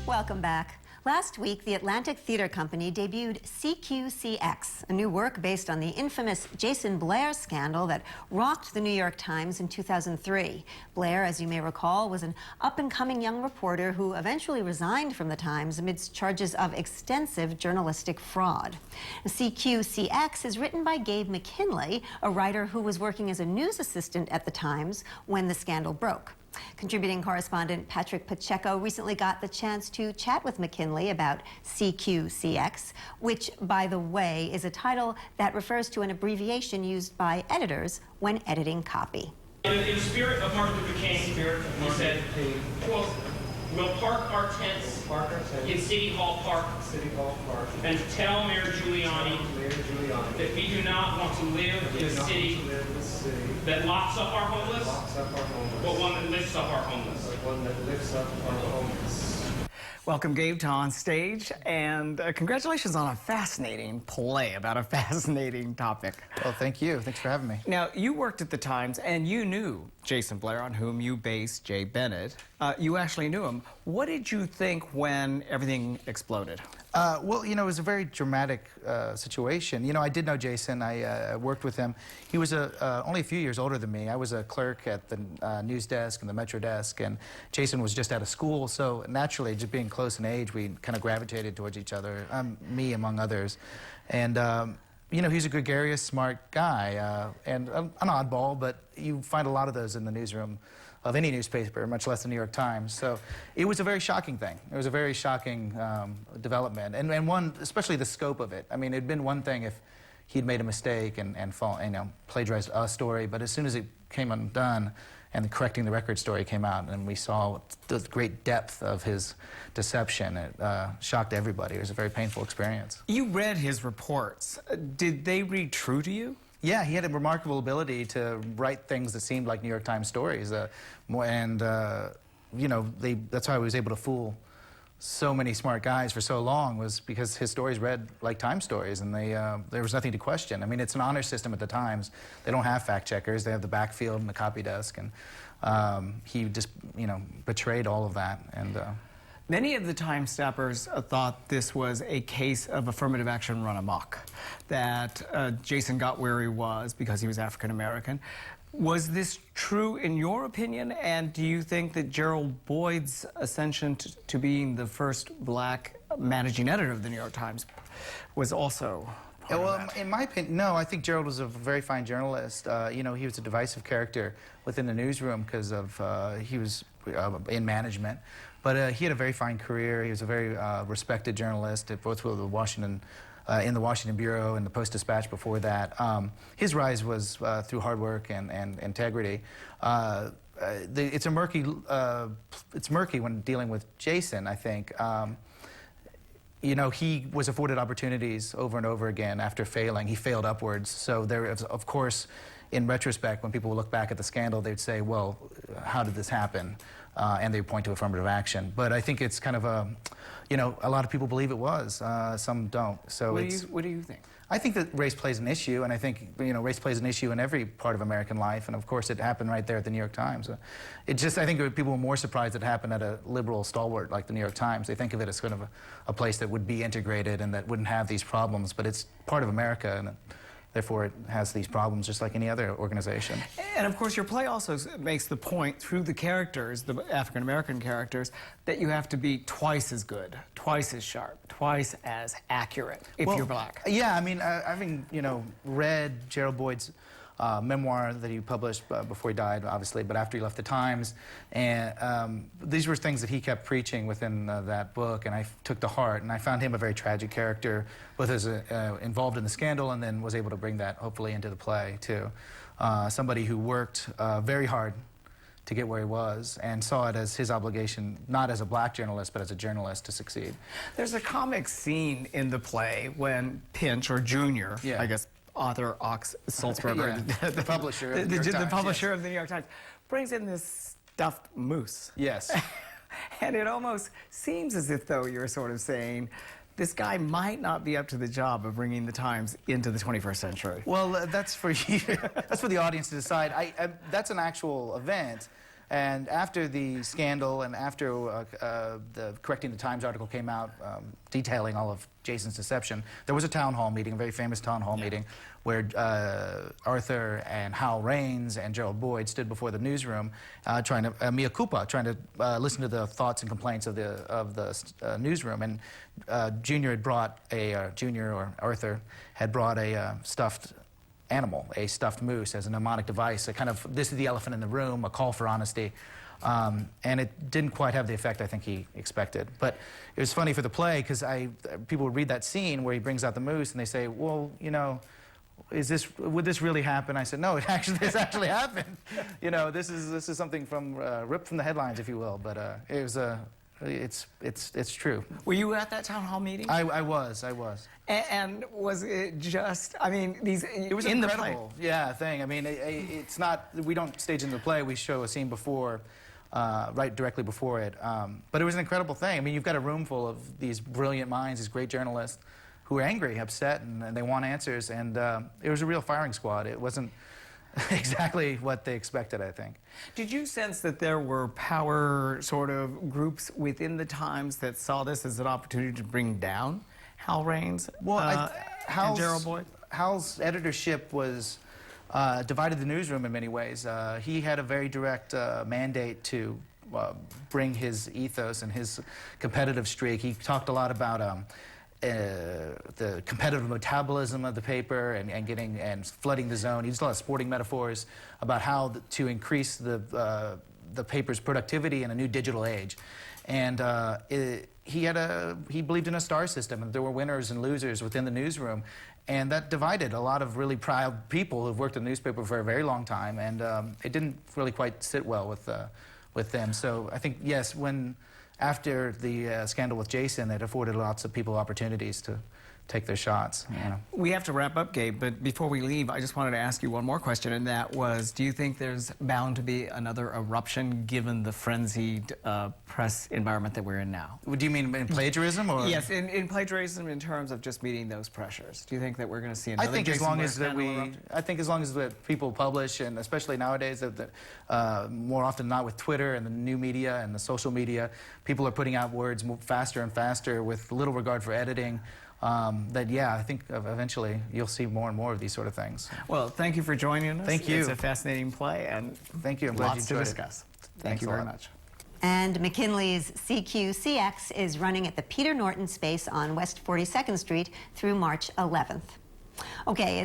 Welcome back. Last week, the Atlantic Theatre Company debuted CQCX, a new work based on the infamous Jason Blair scandal that rocked the New York Times in 2003. Blair, as you may recall, was an up-and-coming young reporter who eventually resigned from the Times amidst charges of extensive journalistic fraud. CQCX is written by Gabe McKinley, a writer who was working as a news assistant at the Times when the scandal broke. Contributing correspondent Patrick Pacheco recently got the chance to chat with McKinley about CQCX, which, by the way, is a title that refers to an abbreviation used by editors when editing copy. In the spirit of Martin Luther King, he said, quote, "We'll park our tents in City Hall Park and tell Mayor Giuliani that we do not want to live in a city that locks up our homeless, but one that lifts up our homeless." Welcome, Gabe, to On Stage, and congratulations on a fascinating play about a fascinating topic. Well, thank you. Thanks for having me. Now, you worked at the Times, and you knew Jason Blair, on whom you based Jay Bennett. You actually knew him. What did you think when everything exploded? Well, you know, it was a very dramatic situation. You know, I did know Jason. I worked with him. He was only a few years older than me. I was a clerk at the news desk and the Metro desk, and Jason was just out of school. So naturally, just being close in age, we kind of gravitated towards each other, me among others. And, you know, he's a gregarious, smart guy, and an oddball, but you find a lot of those in the newsroom of any newspaper, much less the New York Times. So it was a very shocking thing. It was a very shocking development, and one, especially the scope of it. I mean, it'd been one thing if he'd made a mistake and you know, plagiarized a story, but as soon as it came undone and the Correcting the Record story came out and we saw the great depth of his deception, it shocked everybody. It was a very painful experience. You read his reports. Did they read true to you? Yeah, he had a remarkable ability to write things that seemed like New York Times stories, you know, that's how he was able to fool so many smart guys for so long, was because his stories read like Times stories, and there was nothing to question. I mean, it's an honor system at the Times. They don't have fact checkers. They have the backfield and the copy desk, and he just, you know, betrayed all of that. And many of the Time staffers thought this was a case of affirmative action run amok, that Jason got where he was because he was African American. Was this true in your opinion, and do you think that Gerald Boyd's ascension to being the first black managing editor of the New York Times was also part of that? In my opinion, no. I think Gerald was a very fine journalist. You know, he was a divisive character within the newsroom because of he was in management. But he had a very fine career. He was a very respected journalist at both the Washington, in the Washington Bureau and the Post-Dispatch before that. His rise was through hard work and integrity. It's murky when dealing with Jason, I think. You know, he was afforded opportunities over and over again after failing. He failed upwards. So there is, of course, in retrospect, when people look back at the scandal, they'd say, well, how did this happen? And they point to affirmative action. But I think it's kind of a, you know, a lot of people believe it was. Some don't. So what do you think? I think that race plays an issue, and I think, you know, race plays an issue in every part of American life, and of course it happened right there at the New York Times. It just, I think people were more surprised it happened at a liberal stalwart like the New York Times. They think of it as kind of a place that would be integrated and that wouldn't have these problems, but it's part of America, and therefore it has these problems just like any other organization. And of course your play also makes the point through the characters, the African-American characters, that you have to be twice as good, twice as sharp, twice as accurate if you're black. Yeah, I mean, having, you know, read Gerald Boyd's memoir that he published before he died, obviously, but after he left the Times, and these were things that he kept preaching within that book, and I took to heart, and I found him a very tragic character, both as involved in the scandal and then was able to bring that, hopefully, into the play, too. Somebody who worked very hard to get where he was and saw it as his obligation, not as a black journalist, but as a journalist to succeed. There's a comic scene in the play when Pinch, or Junior, yeah. I guess, Arthur Ox Sulzberger, yeah. the publisher of the New York Times, publisher yes. of the New York Times, brings in this stuffed moose. Yes. And it almost seems as if, though, you're sort of saying, this guy might not be up to the job of bringing the Times into the 21st century. Well, that's for you. That's for the audience to decide. That's an actual event. And after the scandal and after the Correcting the Times article came out detailing all of Jason's deception, there was a town hall meeting, a very famous town hall meeting, where Arthur and Hal Raines and Gerald Boyd stood before the newsroom trying to, mea culpa, trying to listen to the thoughts and complaints of the newsroom. And Junior had brought Junior or Arthur had brought a stuffed animal, a stuffed moose, as a mnemonic device, a kind of, this is the elephant in the room, a call for honesty. And it didn't quite have the effect I think he expected. But it was funny for the play, because people would read that scene where he brings out the moose and they say, well, you know, would this really happen? I said, no, this actually happened. You know, this is something from ripped from the headlines, if you will. But it was it's true. Were you at that town hall meeting? I was. And was it just, I mean, it was in incredible, thing. I mean, it's not, we don't stage in the play, we show a scene before, right directly before it. But it was an incredible thing. I mean, you've got a room full of these brilliant minds, these great journalists, who are angry, upset, and they want answers. And it was a real firing squad. It wasn't exactly what they expected, I think. Did you sense that there were power sort of groups within the Times that saw this as an opportunity to bring down Hal Raines and Gerald Boyd? Hal's editorship was divided the newsroom in many ways. He had a very direct mandate to bring his ethos and his competitive streak. He talked a lot about the competitive metabolism of the paper and flooding the zone. He used a lot of sporting metaphors about how to increase the paper's productivity in a new digital age. And he believed in a star system, and there were winners and losers within the newsroom. And that divided a lot of really proud people who've worked in the newspaper for a very long time, and it didn't really quite sit well with them. So I think, yes, after the scandal with Jason, it afforded lots of people opportunities to take their shots. You know. We have to wrap up, Gabe, but before we leave, I just wanted to ask you one more question, and that was, do you think there's bound to be another eruption given the frenzied press environment that we're in now? Do you mean in plagiarism? Or? Yes, in plagiarism, in terms of just meeting those pressures. Do you think that we're going to see another I think as long as that people publish, and especially nowadays, more often not with Twitter and the new media and the social media, people are putting out words faster and faster with little regard for editing. I think eventually you'll see more and more of these sort of things. Well, thank you for joining us. Thank you. It's a fascinating play, and thank you. I'm glad you lots to enjoyed discuss. it. Thank you very much. And McKinley's CQCX is running at the Peter Norton space on West 42nd Street through March 11th. Okay, it's